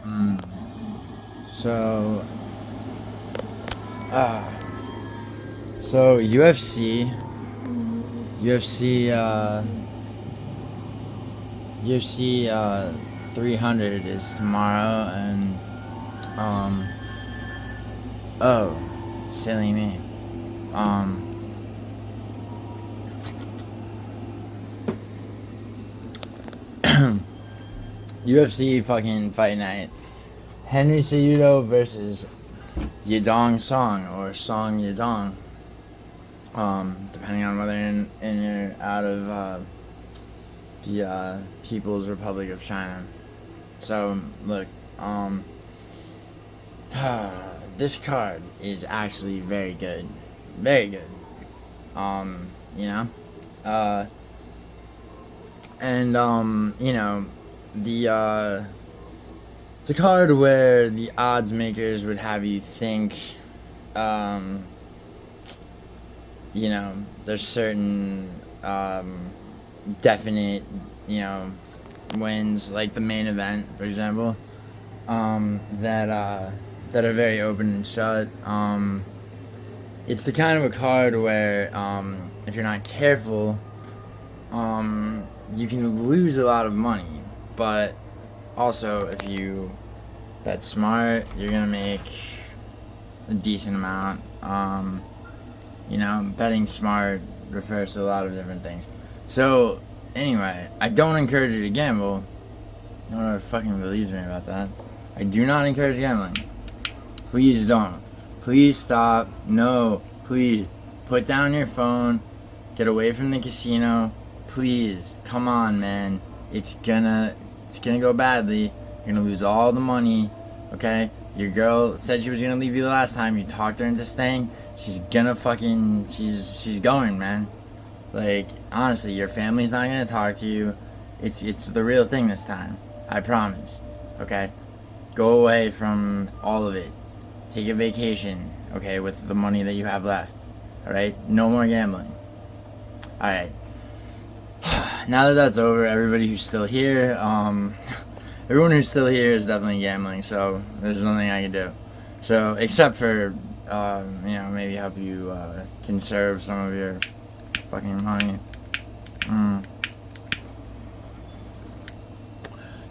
Mm. So, so UFC 300 is tomorrow, and um, oh, silly me. Um, UFC fucking fight night. Henry Cejudo versus Yadong Song, or Song Yadong. Depending on whether you're out of the People's Republic of China. So look, this card is actually very good, very good. You know, you know, it's a card where the odds makers would have you think, you know, there's certain definite, you know, wins, like the main event, for example, that are very open and shut. It's the kind of a card where, if you're not careful, you can lose a lot of money, but also if you bet smart, you're gonna make a decent amount. You know, betting smart refers to a lot of different things. So, anyway, I don't encourage you to gamble. No one ever fucking believes me about that. I do not encourage gambling. Please don't. Please stop. No, please. Put down your phone. Get away from the casino. Please. Come on, man. It's gonna go badly. You're gonna lose all the money. Okay? Your girl said she was gonna leave you the last time. You talked her into staying. She's gonna fucking... She's going, man. Like, honestly, your family's not gonna talk to you. It's the real thing this time. I promise. Okay? Go away from all of it. Take a vacation, okay, with the money that you have left. Alright? No more gambling. Alright. Now that that's over, everybody who's still here, everyone who's still here is definitely gambling, so there's nothing I can do. So, except for, you know, maybe help you conserve some of your fucking money.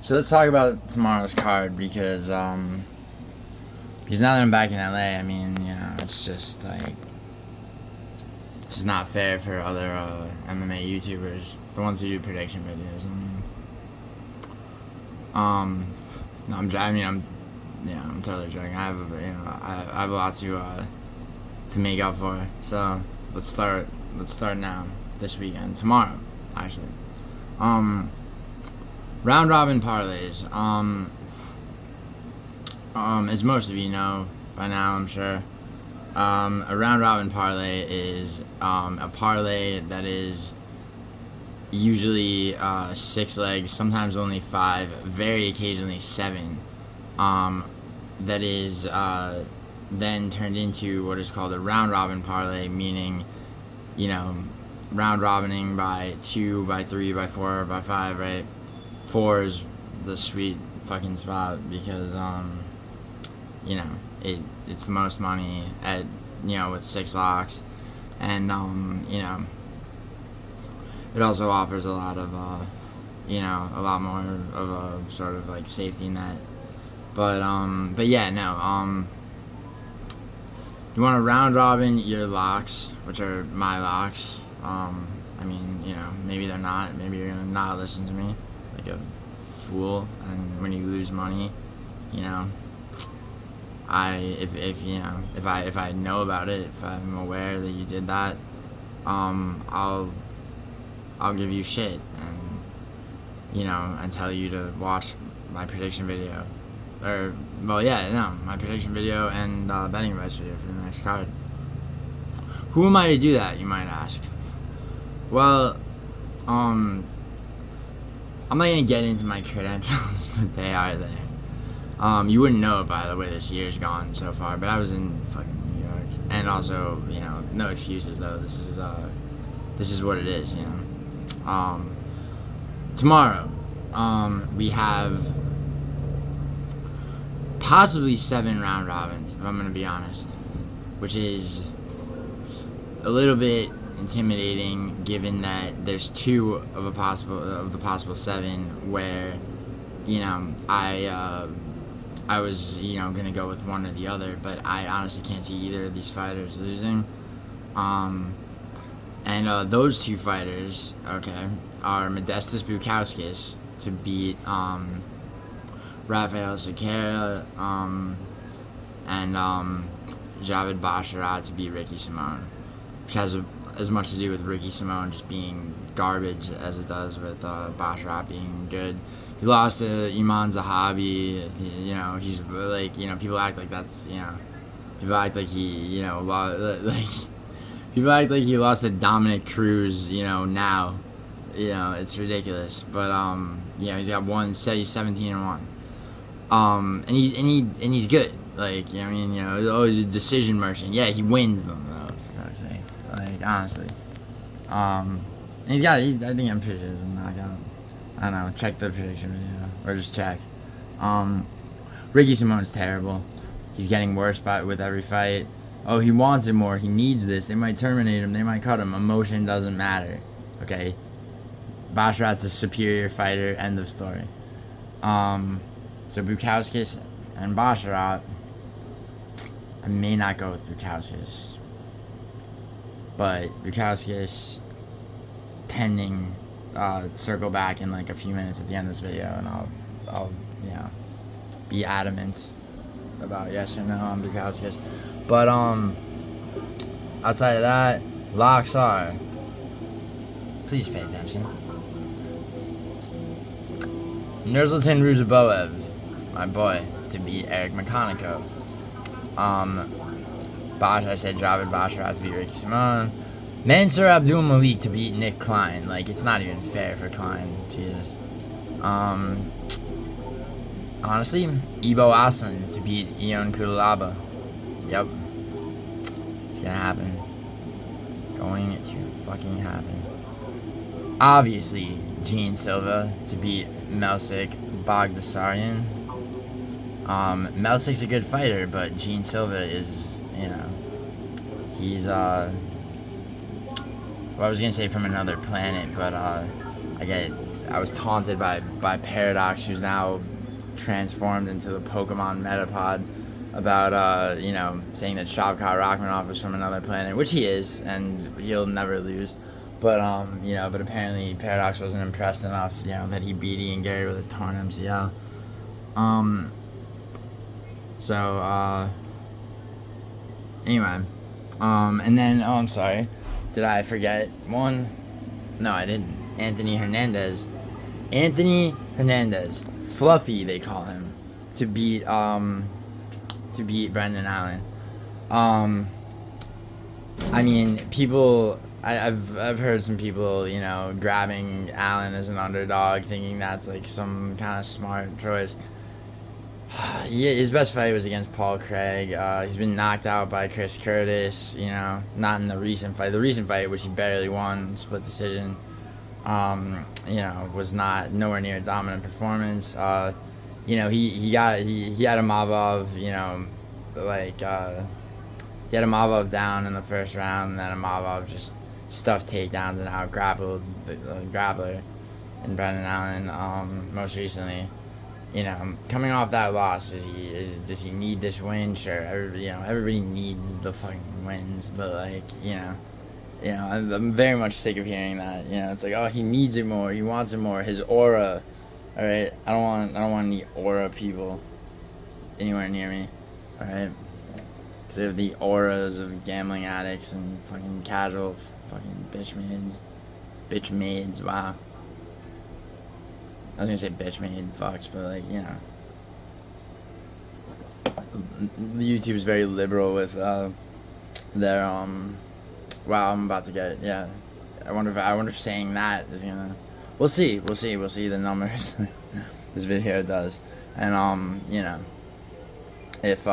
So let's talk about tomorrow's card, because now that I'm back in LA, I mean, you know, it's just like, it's just not fair for other MMA YouTubers, the ones who do prediction videos. No, I'm totally joking. I have a lot to make up for. So let's start now. This weekend, tomorrow, actually. Round robin parlays. As most of you know by now, I'm sure, a round robin parlay is a parlay that is usually 6 legs, sometimes only 5, very occasionally 7. That is then turned into what is called a round robin parlay, meaning, you know, round robining by 2, by 3, by 4, by 5, right? 4 is the sweet fucking spot because, you know, it's the most money at, you know, with 6 locks, and, you know, it also offers a lot of, you know, a lot more of a sort of like safety net, but yeah, no, you want to round robin your locks, which are my locks. I mean, you know, maybe they're not. Maybe you're gonna not listen to me like a fool, and when you lose money, you know, if you know, if I know about it, if I'm aware that you did that, I'll give you shit, and, you know, and tell you to watch my prediction video, or, well, yeah, no, my prediction video and betting advice video for the next card. Who am I to do that, you might ask? Well, I'm not gonna get into my credentials, but they are there. You wouldn't know it by the way this year's gone so far, but I was in fucking New York, and also, you know, no excuses though. This is what it is, you know. Tomorrow, we have possibly 7 round robins, if I'm gonna be honest, which is a little bit intimidating given that there's 2 of the possible 7 where, you know, I was, you know, gonna go with one or the other, but I honestly can't see either of these fighters losing. And those 2 fighters, okay, are Modestas Bukauskas to beat Rafael Sequeira, and Javid Basharat to beat Ricky Simon, which has as much to do with Ricky Simon just being garbage as it does with Basharat being good. He lost to Iman Zahabi. You know, he's like, you know, people act like that's, you know, people act like he, you know, people act like he lost to Dominic Cruz, you know, now. You know, it's ridiculous. But you know, he's got he's 17-1. And he's good. Like, you know, I mean, you know, he's a decision merchant. Yeah, he wins them though, for God's sake. Like, honestly. And I think I'm pretty sure he's a knockout. I don't know, check the prediction video. Or just check. Ricky Simone's terrible. He's getting worse with every fight. Oh, he wants it more. He needs this. They might terminate him. They might cut him. Emotion doesn't matter. Okay? Basharat's a superior fighter. End of story. So Bukauskas and Basharat. I may not go with Bukauskas. But Bukauskas pending circle back in like a few minutes at the end of this video, and I'll you know, be adamant about yes or no on Bukauskas. But outside of that, locks are, please pay attention, Nursultan Ruzaboev, my boy, to beat Eric McConaughey. I said Javid Basharat to beat Ricky Simon. Mansour Abdul-Malik to beat Nick Klein. Like, it's not even fair for Klein. Jesus. Honestly, Ibo Aslan to beat Ion Kudalaba. Yep. It's gonna happen. Going to fucking happen. Obviously, Gene Silva to beat Melsik Bagdasaryan. Melsik's a good fighter, but Gene Silva is, you know, he's, well, I was gonna say from another planet, but I was taunted by Paradox, who's now transformed into the Pokemon Metapod, about you know, saying that Shavkat Rachmanov is from another planet, which he is, and he'll never lose. But you know, but apparently Paradox wasn't impressed enough, you know, that he beat Ian Gary with a torn MCL. So anyway, and then I'm sorry. Did I forget one? No, I didn't. Anthony Hernandez, Fluffy they call him, to beat Brendan Allen. I mean, people. I've heard some people, you know, grabbing Allen as an underdog, thinking that's like some kind of smart choice. Yeah, his best fight was against Paul Craig. He's been knocked out by Chris Curtis, you know, not in the recent fight. The recent fight, which he barely won, split decision, you know, was nowhere near a dominant performance. You know, he had a Mavov, you know, like, he had a Mavov down in the first round, and then a Mavov just stuffed takedowns and out-grappled the grappler and Brendan Allen, most recently. You know, coming off that loss, does he need this win? Sure, everybody needs the fucking wins, but like, you know, I'm very much sick of hearing that. You know, it's like, oh, he needs it more, he wants it more, his aura. All right, I don't want any aura people anywhere near me. All right, because they have the auras of gambling addicts and fucking casual fucking bitch maids. Wow. I was gonna say bitch made fucks, but like, you know, YouTube's very liberal with their wow, I'm about to get, yeah. I wonder if saying that is gonna, we'll see the numbers this video does, and you know, if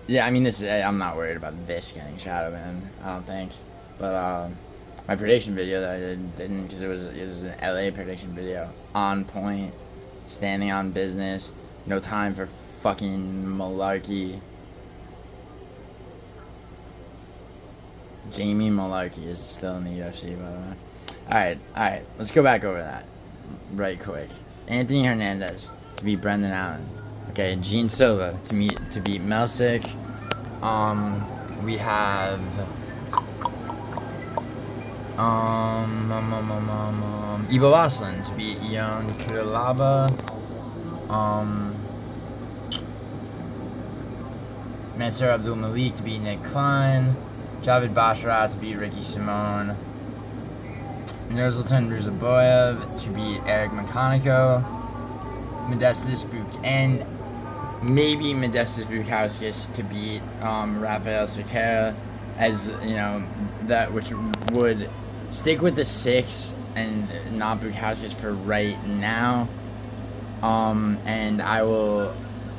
yeah, I mean, I'm not worried about this getting shadow banned, I don't think, but my prediction video that I didn't, because it was an LA prediction video, on point, standing on business, No time for fucking malarkey. Jamie Malarkey is still in the UFC, by the way. Alright. Let's go back over that right quick. Anthony Hernandez to beat Brendan Allen. Okay, Gene Silva to beat Melsick. We have Ibo Aslan to beat Ion Krylava. Mansour Abdul-Malik to beat Nick Klein. Javid Basharat to beat Ricky Simone. Nursultan Ruzaboyev to beat Eric McConico. And maybe Modestas Bukauskas to beat Rafael Cerqueira, as you know, that which would stick with the 6 and not Bukauskas for right now. And I will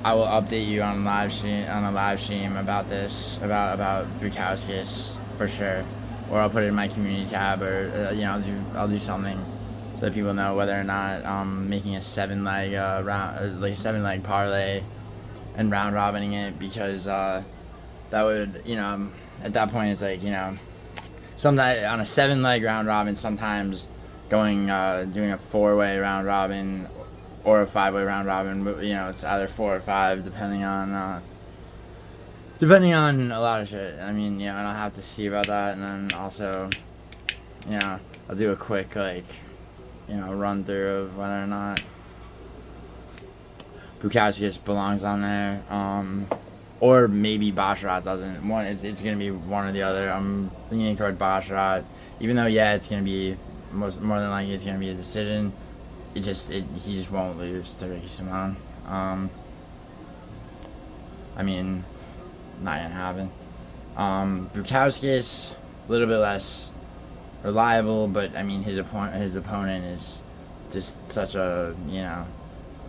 update you on a live stream about this, about Bukauskas for sure, or I'll put it in my community tab, or I'll do something so that people know whether or not making a 7-leg round, like a 7-leg parlay, and round robining it, because that would, at that point it's like, sometimes on a 7-leg round robin, sometimes doing a 4-way round robin or a 5-way round robin, it's either 4 or 5 depending on a lot of shit. I mean, I'll have to see about that, and then also, I'll do a quick run through of whether or not Bukauskas belongs on there, or maybe Basharat doesn't. It's gonna be one or the other. I'm leaning toward Basharat, even though it's gonna be more than likely it's gonna be a decision. He just won't lose to Ricky Simone. I mean, not gonna happen. Bukauskas a little bit less reliable, but I mean his opponent is just such a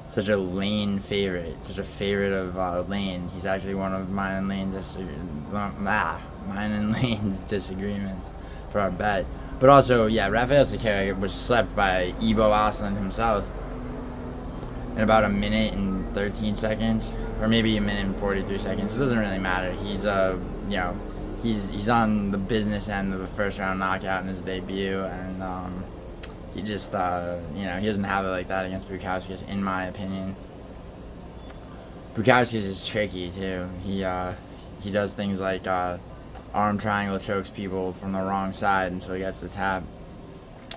Lane favorite, such a favorite of Lane. He's actually one of mine and Lane's disagreements for our bet. But also, Rafael Cerqueira was slept by Ibo Aslan himself in about 1 minute and 13 seconds, or maybe 1 minute and 43 seconds. It doesn't really matter. He's he's on the business end of a first round knockout in his debut, and he just he doesn't have it like that against Bukauskas, in my opinion. Bukauskas is tricky too. He does things like arm triangle chokes people from the wrong side until he gets the tap.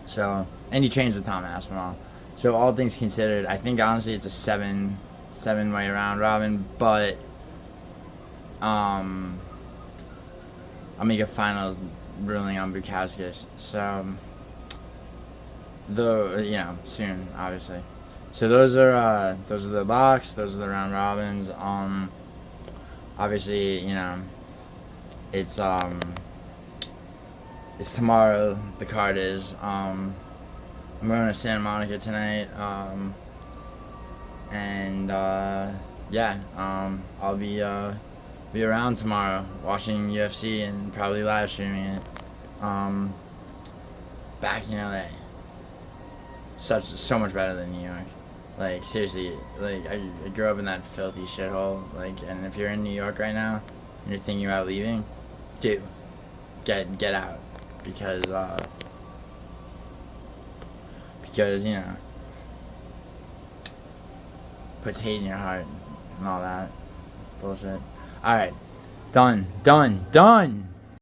So, and he trains with Tom Aspinall. So all things considered, I think honestly it's a 7-way round robin, but I'll make a final ruling on Bukauskas. So soon, obviously. So those are the locks, those are the round robins. Obviously, it's tomorrow, the card is. I'm going to Santa Monica tonight, and I'll be around tomorrow watching UFC and probably live streaming it. Back in LA. So much better than New York. Like, seriously, like I grew up in that filthy shithole. Like, and if you're in New York right now and you're thinking about leaving, dude, get out, because puts hate in your heart and all that bullshit. All right, done.